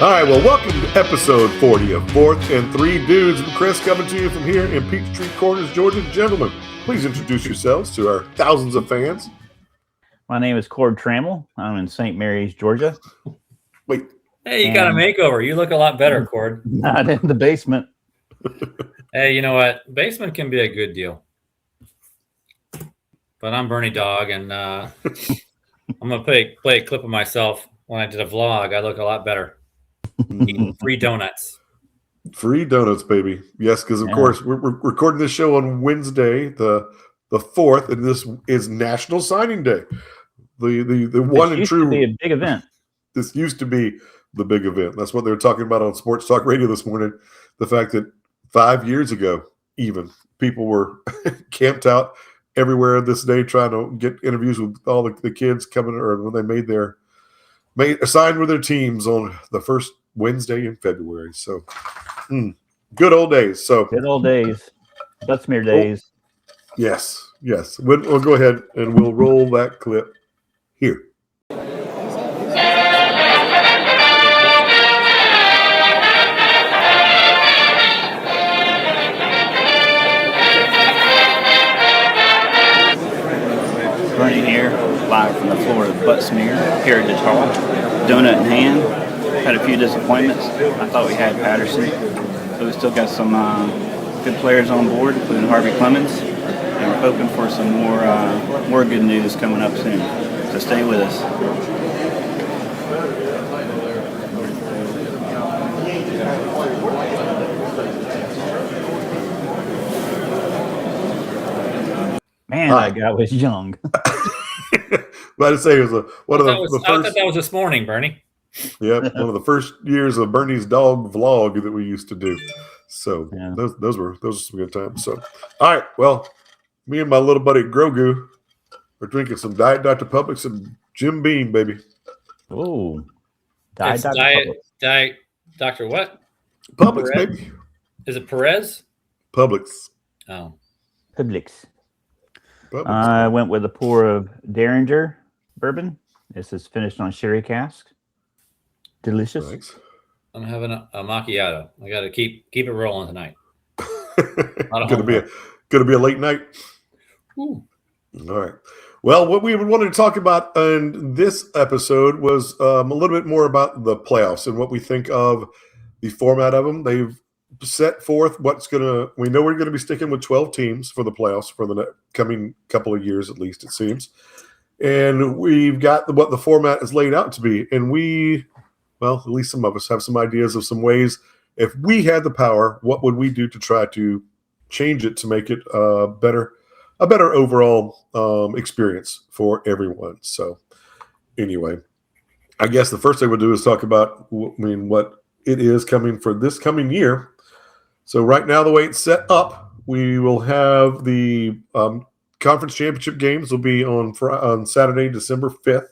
All right, well, welcome to episode 40 of Fourth and Three Dudes. I'm Chris, coming to you from here in Peachtree Corners, Georgia. Gentlemen, please introduce yourselves to our thousands of fans. My name is Cord Trammell. I'm in St. Mary's, Georgia. Wait. Hey, you got a makeover. You look a lot better, Cord. Not in the basement. Hey, you know what? Basement can be a good deal. But I'm Bernie Dog, and I'm going to play a clip of myself when I did a vlog. I look a lot better. Eating free donuts. Free donuts, baby. Yes, because, of course, we're recording this show on Wednesday, the 4th, and this is National Signing Day. The one and true. This used to be a big event. This used to be the big event. That's what they were talking about on Sports Talk Radio this morning. The fact that 5 years ago, even, people were camped out everywhere this day trying to get interviews with all the kids coming, or when they signed with their teams on the first Wednesday in February. So, good old days. So good old days. Buttsmear days. Yes. We'll go ahead and we'll roll that clip here. Bernie here, live from the floor of Buttsmear Heritage Hall. Donut in hand. Had a few disappointments. I thought we had Patterson, but we still got some good players on board, including Harvey Clemens, and we're hoping for some more good news coming up soon. So stay with us. Man, that guy was young. About to say it was one of the first. I thought that was this morning, Bernie. Yeah, one of the first years of Bernie's dog vlog that we used to do. So those were some good times. So, all right, well, me and my little buddy Grogu are drinking some Diet Dr. Publix and Jim Beam, baby. Oh, Diet Dr. what? Publix, Perez? baby. Is it Perez? Publix. Oh, Publix. I went with a pour of Derringer bourbon. This is finished on sherry cask. Delicious. Thanks. I'm having a macchiato. I got to keep it rolling tonight. Gonna be a late night. Ooh. All right. Well, what we wanted to talk about in this episode was a little bit more about the playoffs and what we think of the format of them. They've set forth we know we're going to be sticking with 12 teams for the playoffs for the coming couple of years, at least it seems. And we've got what the format is laid out to be. And at least some of us have some ideas of some ways. If we had the power, what would we do to try to change it to make it a better overall experience for everyone? So anyway, I guess the first thing we'll do is talk about, what it is coming for this coming year. So right now, the way it's set up, we will have the conference championship games will be on Saturday, December 5th.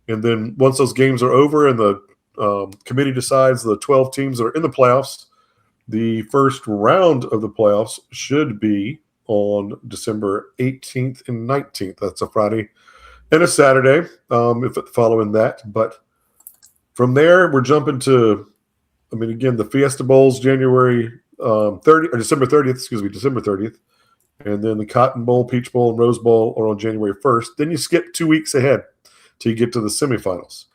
And then once those games are over and the committee decides the 12 teams that are in the playoffs, the first round of the playoffs should be on December 18th and 19th. That's a Friday and a Saturday, following that. But from there, we're jumping to, again, the Fiesta Bowl's December 30th, December 30th. And then the Cotton Bowl, Peach Bowl, and Rose Bowl are on January 1st. Then you skip 2 weeks ahead till you get to the semifinals.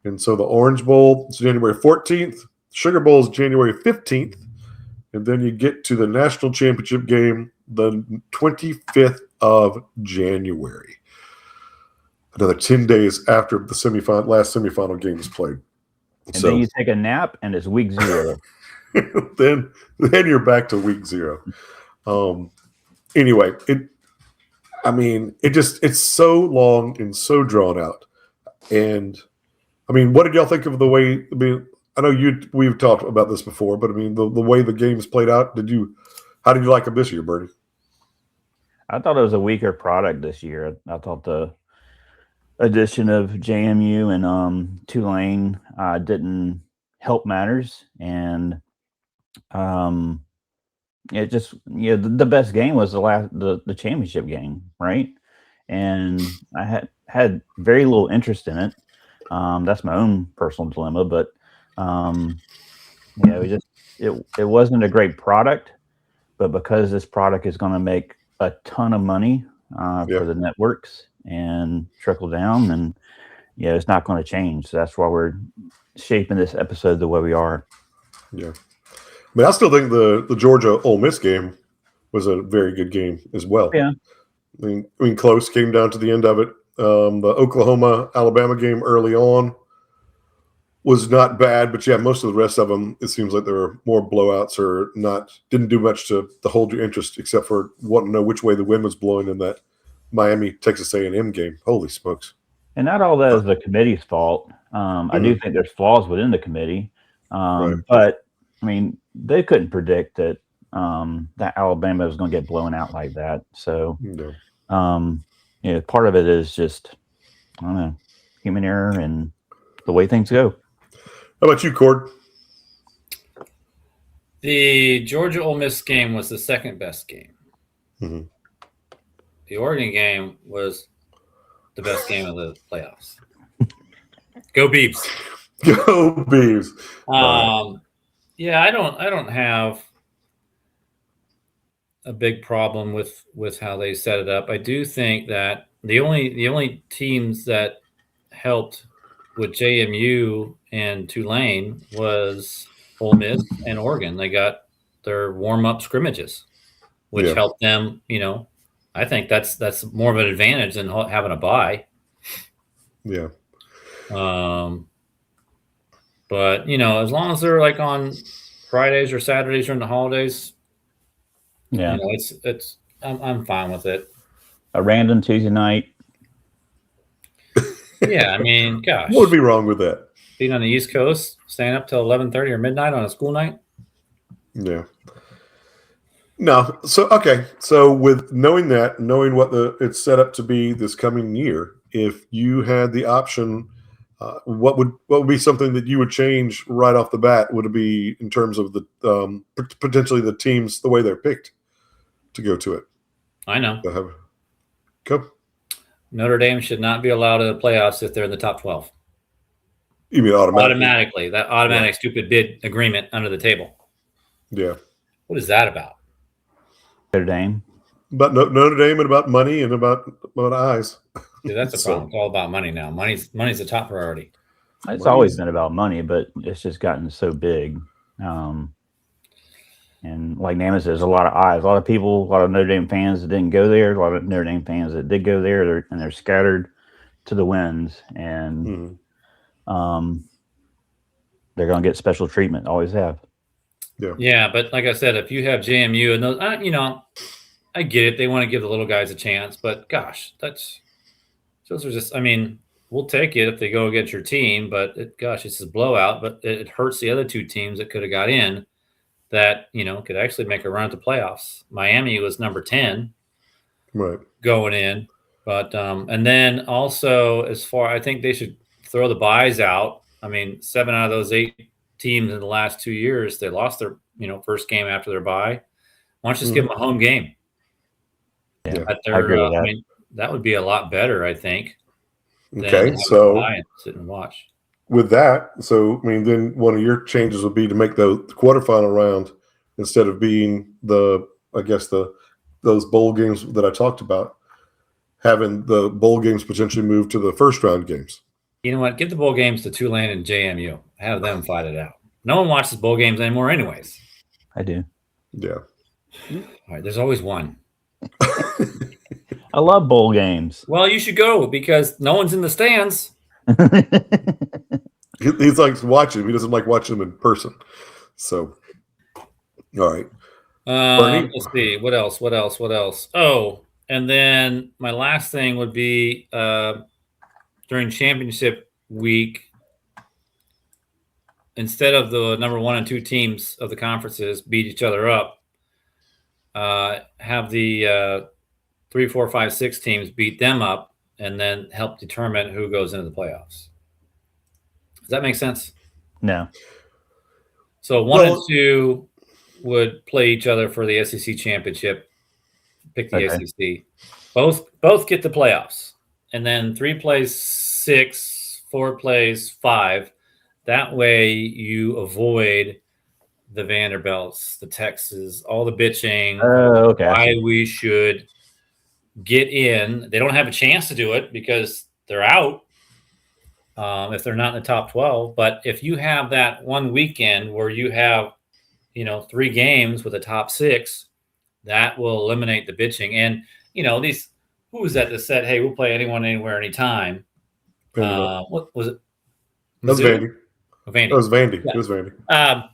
And so the Orange Bowl is January 14th. Sugar Bowl is January 15th. And then you get to the national championship game the 25th of January. Another 10 days after the last semifinal game is played. And then you take a nap, and it's week 0. then you're back to week 0. Anyway, it's so long and so drawn out. And what did y'all think of the way? I know we've talked about this before, but the way the games played out. How did you like them this year, Bernie? I thought it was a weaker product this year. I thought the addition of JMU and Tulane didn't help matters, and it just the best game was the championship game, right? And I had very little interest in it. That's my own personal dilemma, but It wasn't a great product, but because this product is going to make a ton of money for the networks and trickle down, and it's not going to change. So that's why we're shaping this episode the way we are. Yeah, I mean, I still think the Georgia Ole Miss game was a very good game as well. Yeah, I mean, close, came down to the end of it. The Oklahoma Alabama game early on was not bad, but most of the rest of them, it seems like there were more blowouts or didn't do much to hold your interest, except for wanting to know which way the wind was blowing in that Miami Texas A&M game. Holy smokes! and not all that is the committee's fault. I do think there's flaws within the committee, Right. but I mean, they couldn't predict that that Alabama was going to get blown out like that. So, part of it is just, I don't know, human error and the way things go. How about you, Cord? The Georgia Ole Miss game was the second best game. Mm-hmm. The Oregon game was the best game of the playoffs. Go Beavs! Go Beavs! Yeah, I don't have a big problem with how they set it up. I do think that the only teams that helped with JMU and Tulane was Ole Miss and Oregon. They got their warm-up scrimmages, which helped them. I think that's more of an advantage than having a bye. Yeah. But as long as they're like on Fridays or Saturdays during the holidays, it's I'm fine with it. A random Tuesday night. Yeah, I mean, gosh, what would be wrong with that? Being on the East Coast, staying up till 11:30 or midnight on a school night. Yeah. No. So okay. So with knowing what it's set up to be this coming year, if you had the option, what would be something that you would change right off the bat? Would it be in terms of the potentially the teams, the way they're picked to go to it? I know. Go. Notre Dame should not be allowed in the playoffs if they're in the top 12. You mean automatically? Automatically. That automatic stupid bid agreement under the table. Yeah. What is that about? Notre Dame. About Notre Dame and about money and about eyes. Yeah, that's a problem. It's all about money now. Money's the top priority. It's always been about money, but it's just gotten so big. And like Nama says, a lot of eyes, a lot of people, a lot of Notre Dame fans that didn't go there, a lot of Notre Dame fans that did go there, and they're scattered to the winds, and they're going to get special treatment. Always have. Yeah, but like I said, if you have JMU and those, I get it. They want to give the little guys a chance, but gosh, those are just. I mean, we'll take it if they go against your team, but it's a blowout. But it hurts the other two teams that could have got in. That could actually make a run to playoffs. Miami was number 10, right, going in, but and then also I think they should throw the buys out. I mean, 7 out of those 8 teams in the last 2 years, they lost their first game after their bye. Why don't you just give them a home game? Yeah, I agree with that. I mean, that would be a lot better, I think. Okay, so sit and watch. With that, so I mean, then one of your changes would be to make the quarterfinal round instead of being those bowl games that I talked about, having the bowl games potentially move to the first round games. You know what? Give the bowl games to Tulane and JMU. Have them fight it out. No one watches bowl games anymore, anyways. I do. Yeah. All right. There's always one. I love bowl games. Well, you should go because no one's in the stands. He's like watching. He doesn't like watching them in person. So, all right. Let's see. What else? Oh, and then my last thing would be during championship week, instead of the number 1 and 2 teams of the conferences beat each other up, have the 3, 4, 5, 6 teams beat them up and then help determine who goes into the playoffs. Does that make sense? No. So 1 and 2 would play each other for the SEC championship. Pick the SEC. Both get the playoffs, and then 3 plays 6, 4 plays 5, That way you avoid the Vanderbilts, the Texas, all the bitching Okay. why we should get in. They don't have a chance to do it because they're out if they're not in the top 12. But if you have that one weekend where you have, 3 games with a top 6, that will eliminate the bitching. And, these, who was that said, hey, we'll play anyone, anywhere, anytime? What was it? That was Vandy. Vandy. That was Vandy. Yeah. It was Vandy.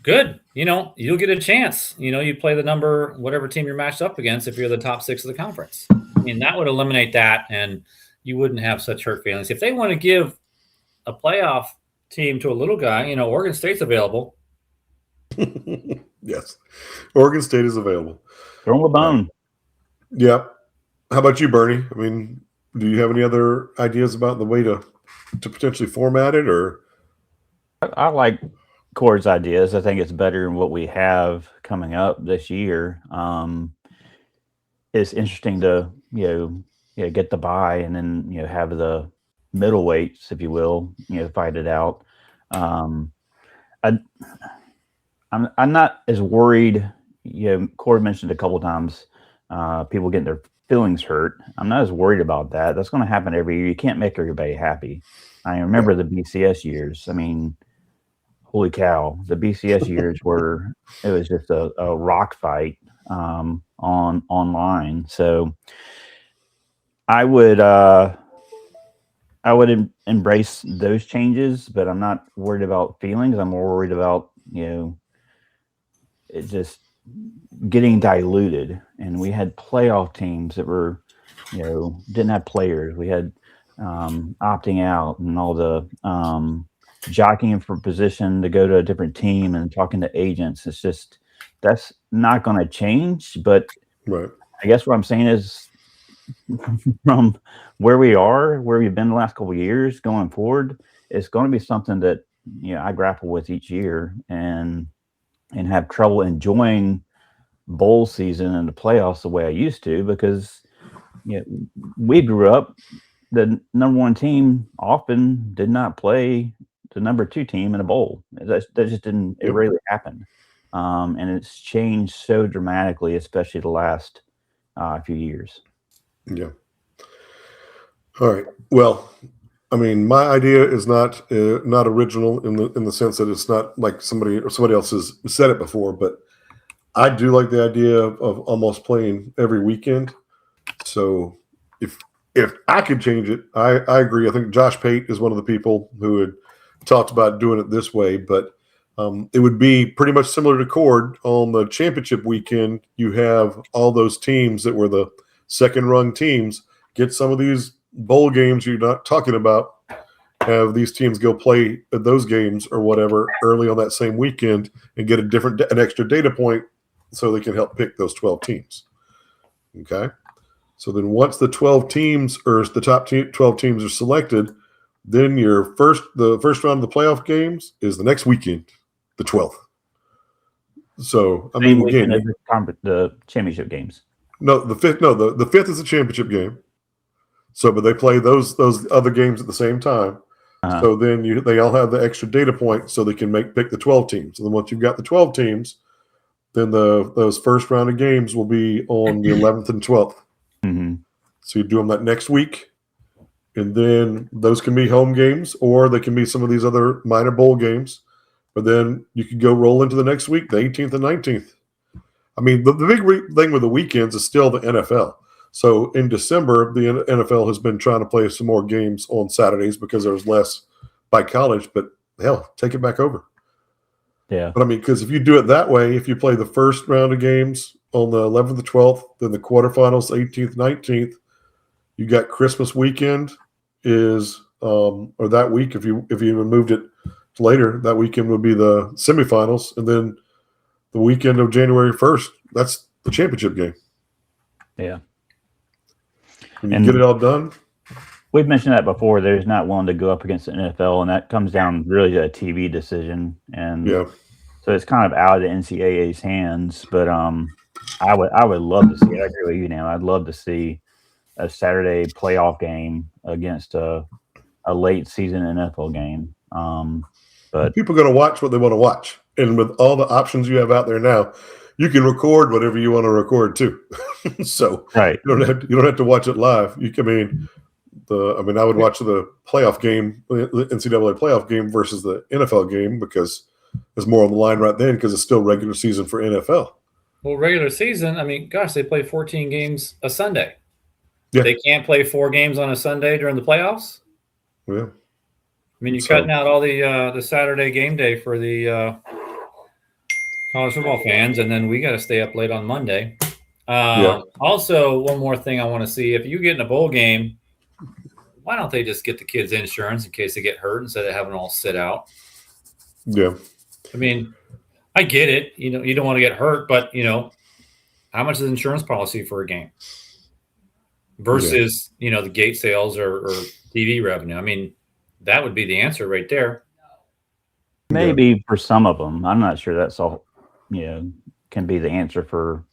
Good. You'll get a chance. You play the number, whatever team you're matched up against if you're the top 6 of the conference. I mean, that would eliminate that, and you wouldn't have such hurt feelings. If they want to give a playoff team to a little guy, Oregon State's available. Yes. Oregon State is available. Throw them a bone. Yep. How about you, Bernie? I mean, do you have any other ideas about the way to potentially format it, or? I like Cord's ideas. I think it's better than what we have coming up this year. It's interesting to get the bye and then have the middleweights, if you will, fight it out. I'm not as worried. Cord mentioned a couple of times people getting their feelings hurt. I'm not as worried about that. That's going to happen every year. You can't make everybody happy. I remember the BCS years. I mean, holy cow, the BCS years it was just a rock fight online. So I would embrace those changes, but I'm not worried about feelings. I'm more worried about it just getting diluted. And we had playoff teams that were didn't have players. We had opting out and all the jockeying for position to go to a different team and talking to agents. It's just, that's not going to change. But right. I guess what I'm saying is from where we've been the last couple of years going forward, it's going to be something that I grapple with each year and have trouble enjoying bowl season and the playoffs the way I used to, because we grew up, the number 1 team often did not play the number 2 team in a bowl. That just didn't. It rarely happened, and it's changed so dramatically, especially the last few years. Yeah. All right. Well, I mean, my idea is not original in the sense that it's not like somebody else has said it before, but I do like the idea of almost playing every weekend. So if I could change it, I agree. I think Josh Pate is one of the people who had talked about doing it this way, but it would be pretty much similar to Cord. On the championship weekend, you have all those teams that were the second-rung teams get some of these bowl games you're not talking about. Have these teams go play those games or whatever early on that same weekend and get an extra data point so they can help pick those 12 teams. Okay? So then once the 12 teams or the top 12 teams are selected, then the first round of the playoff games is the next weekend, the 12th. So I mean, again, the championship games. No, the fifth. No, the fifth is the championship game. So, but they play those other games at the same time. Uh-huh. So then they all have the extra data point, so they can pick the 12 teams. So then once you've got the 12 teams, then those first round of games will be on the 11th and 12th. Mm-hmm. So you do them that next week, and then those can be home games, or they can be some of these other minor bowl games. But then you could go roll into the next week, the 18th and 19th. I mean, the big thing with the weekends is still the NFL. So in December, the NFL has been trying to play some more games on Saturdays because there's less by college. But hell, take it back over. Yeah. But I mean, because if you do it that way, if you play the first round of games on the 11th, the 12th, then the quarterfinals, 18th, 19th, you got Christmas weekend is or that week. If you even moved it to later, that weekend would be the semifinals, and then the weekend of January 1st, that's the championship game. Yeah. When you get it all done. We've mentioned that before. There's not one to go up against the NFL, and that comes down really to a TV decision. And so it's kind of out of the NCAA's hands. But I would love to see it. I agree with you now. I'd love to see a Saturday playoff game against a late season NFL game. But people are going to watch what they want to watch, and with all the options you have out there now, you can record whatever you want to record too. So right, you don't have to watch it live. I would watch the playoff game, the NCAA playoff game versus the NFL game because there's more on the line right then because it's still regular season for NFL. Well, regular season, I mean, gosh, they play 14 games a Sunday. Yeah. They can't play 4 games on a Sunday during the playoffs. Yeah. I mean, you're cutting out all the Saturday game day for the college football fans, and then we got to stay up late on Monday. Also, one more thing I want to see: if you get in a bowl game, why don't they just get the kids insurance in case they get hurt instead of having them all sit out? Yeah. I mean, I get it. You know, you don't want to get hurt, but how much is the insurance policy for a game versus the gate sales or TV revenue? I mean, that would be the answer right there. maybe for some of them. I'm not sure that's all. Can be the answer for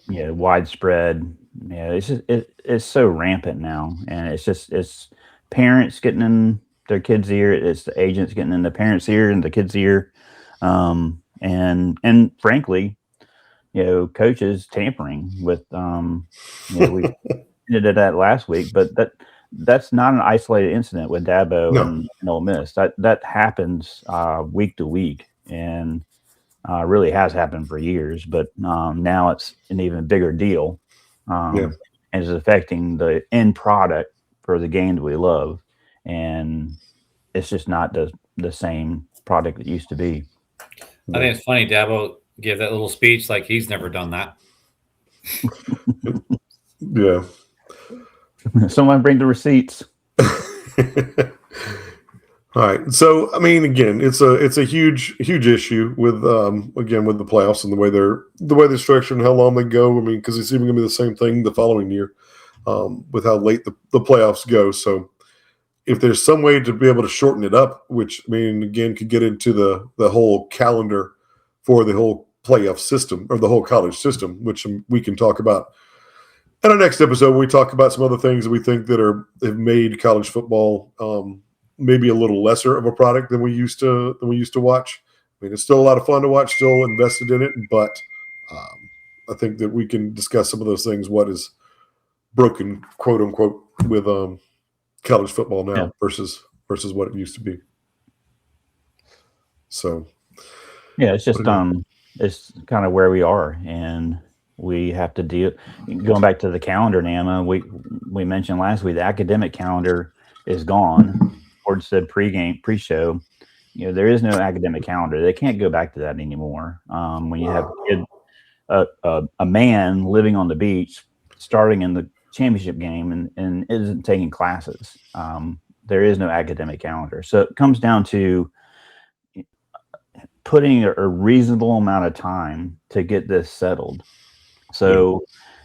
widespread. It's just it's so rampant now, and it's parents getting in their kids' ear. It's the agents getting in the parents' ear and the kids' ear, and frankly, coaches tampering with. We did that last week, but that's not an isolated incident with Dabo and Ole Miss. That happens week to week, and really has happened for years. But now it's an even bigger deal, and it's affecting the end product for the game that we love, and it's just not the same product it used to be. I think it's funny. Dabo gave that little speech like he's never done that. Yeah. Someone bring the receipts. All right. So, I mean, again, it's a huge issue with with the playoffs and the way they're structured and how long they go. I mean, because it's even going to be the same thing the following year with how late the playoffs go. So, if there's some way to be able to shorten it up, which I mean, again, could get into the whole calendar for the whole playoff system or the whole college system, which we can talk about. In our next episode, we talk about some other things that we think that have made college football maybe a little lesser of a product than we used to watch. I mean, it's still a lot of fun to watch, still invested in it, but I think that we can discuss some of those things. What is broken, quote unquote, with college football now versus what it used to be. So, it's just it's kind of where we are, and we have to deal. Going back to the calendar, Nama, we mentioned last week the academic calendar is gone. Ford said pre-show, there is no academic calendar. They can't go back to that anymore. When you have a man living on the beach, starting in the championship game and isn't taking classes, there is no academic calendar. So it comes down to putting a reasonable amount of time to get this settled. So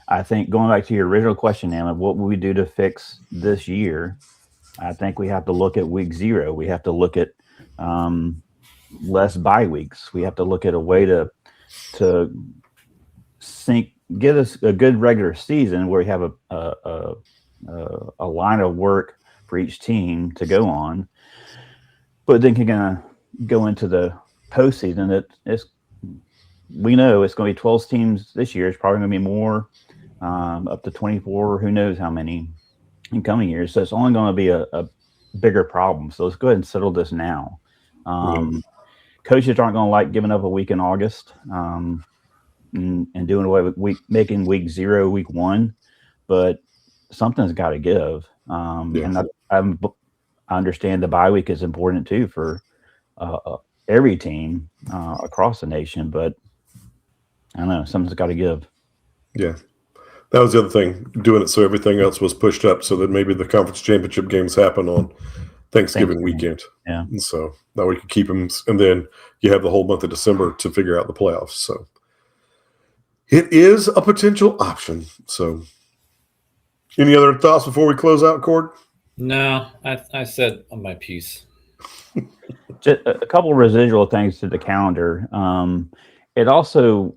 I think going back to your original question, Anna, what will we do to fix this year? I think we have to look at week 0. We have to look at less bye weeks. We have to look at a way to get us a good regular season where we have a line of work for each team to go on. But then can go into the postseason. We know it's going to be 12 teams this year. It's probably going to be more, up to 24. Who knows how many in coming years? So it's only going to be a bigger problem. So let's go ahead and settle this now. Coaches aren't going to like giving up a week in August and doing away with making week 0, week 1, but something's got to give. And I understand the bye week is important too for every team across the nation, but I don't know, something's got to give. Yeah. That was the other thing, doing it so everything else was pushed up so that maybe the conference championship games happen on Thanksgiving weekend. Yeah. And so that we could keep them, and then you have the whole month of December to figure out the playoffs. So it is a potential option. So any other thoughts before we close out, Cord? No, I said on my piece. Just a couple of residual things to the calendar. It also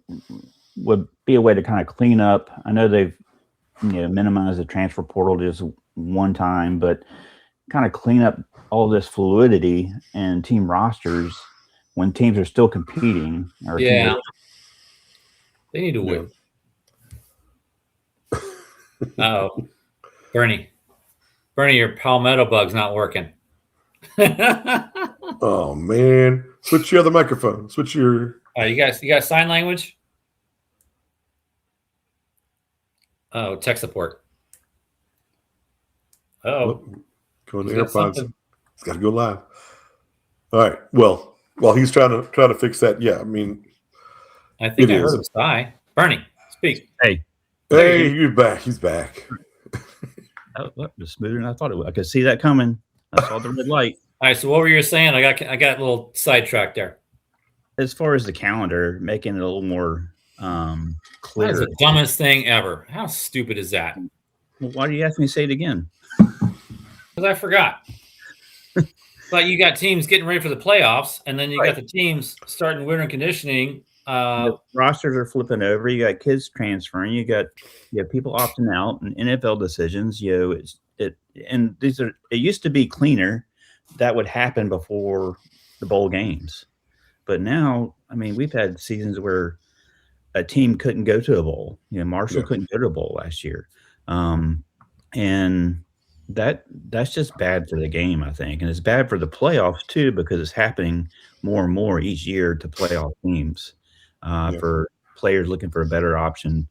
would be a way to kind of clean up. I know they've minimized the transfer portal just one time, but kind of clean up all this fluidity and team rosters when teams are still competing. Or Yeah. They need to Yeah. win. Oh, Bernie, your Palmetto bug's not working. Oh man, switch your other microphone. Switch your. You got sign language? Oh, tech support. Oh, Going to he's got AirPods. something. It's got to go live. All right. Well, while he's trying to fix that, yeah. I mean, I think it I is. heard him sigh. Bernie, speak. Hey, Hey, he's back. He's back. that was smoother than I thought it would. I could see that coming. I saw the red light. All right. So what were you saying? I got a little sidetracked there. As far as the calendar, making it a little more clear. That is the dumbest thing ever. How stupid is that? Well, why do you ask me to say it again? Because I forgot. But you got teams getting ready for the playoffs, and then you got the teams starting winter conditioning. The rosters are flipping over. You got kids transferring. You have people opting out, and NFL decisions. And these are. It used to be cleaner. That would happen before the bowl games, but now, I mean, we've had seasons where a team couldn't go to a bowl. Marshall couldn't go to a bowl last year, and that's just bad for the game, I think, and it's bad for the playoffs too, because it's happening more and more each year to playoff teams for players looking for a better option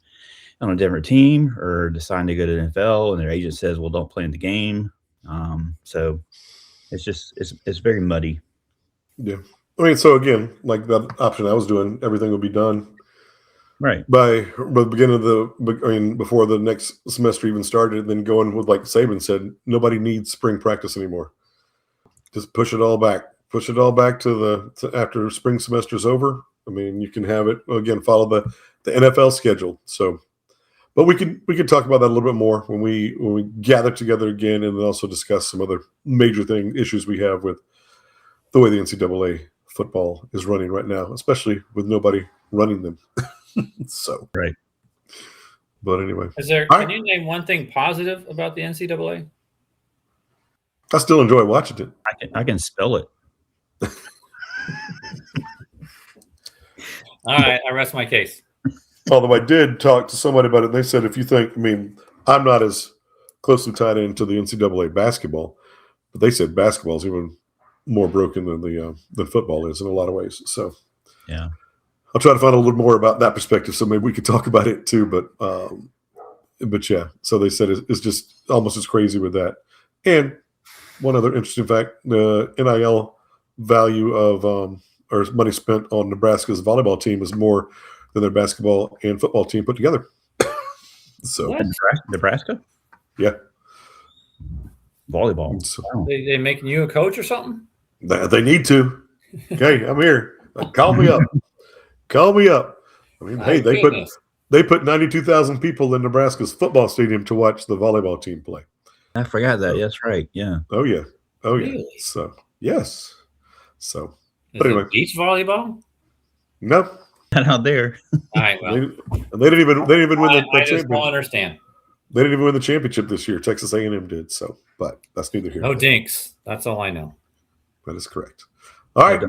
on a different team or deciding to go to the NFL, and their agent says, "Well, don't play in the game." So it's very muddy. Yeah. I mean, so again, like that option I was doing, everything will be done right by the beginning of before the next semester even started. Then going with, like Saban said, nobody needs spring practice anymore. Just push it all back. Push it all back to after spring semester's over. I mean, you can have it again. Follow the NFL schedule. So, but we can talk about that a little bit more when we gather together again, and then also discuss some other major issues we have with the way the NCAA football is running right now, especially with nobody running them. So right. But anyway, Can you name one thing positive about the NCAA? I still enjoy watching it. I can spell it. All right, I rest my case. Although I did talk to somebody about it, and they said, if you think, I mean, I'm not as closely tied into the NCAA basketball, but they said basketball is even more broken than football is in a lot of ways. So yeah. I'll try to find a little more about that perspective, so maybe we could talk about it too. But yeah, so they said it's just almost as crazy with that. And one other interesting fact: the NIL value of or money spent on Nebraska's volleyball team is more than their basketball and football team put together. So What? Nebraska, yeah, volleyball. So, Wow. They making you a coach or something? they need to. Okay, I'm here. Call me up. Call me up. I mean, hey, they put 92,000 people in Nebraska's football stadium to watch the volleyball team play. I forgot that. That's right. Yeah. Oh yeah. Oh yeah. Really? So yes. So, Is but anyway, it beach volleyball? no. Not out there. All right, well, They didn't even win the I just championship. don't understand. They didn't even win the championship this year. Texas A&M did. So, but that's neither here No nor there. dinks. That's all I know. That is correct. All right.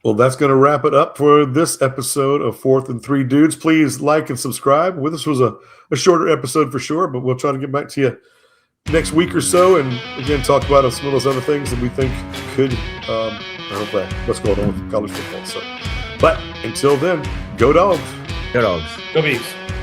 Well, that's going to wrap it up for this episode of 4th and 3 Dudes. Please like and subscribe. Well, this was a shorter episode for sure, but we'll try to get back to you next week or so, and again talk about some of those other things that we think could what's going on with college football. So, but until then, go Dogs. Go Dogs. Go Beavs.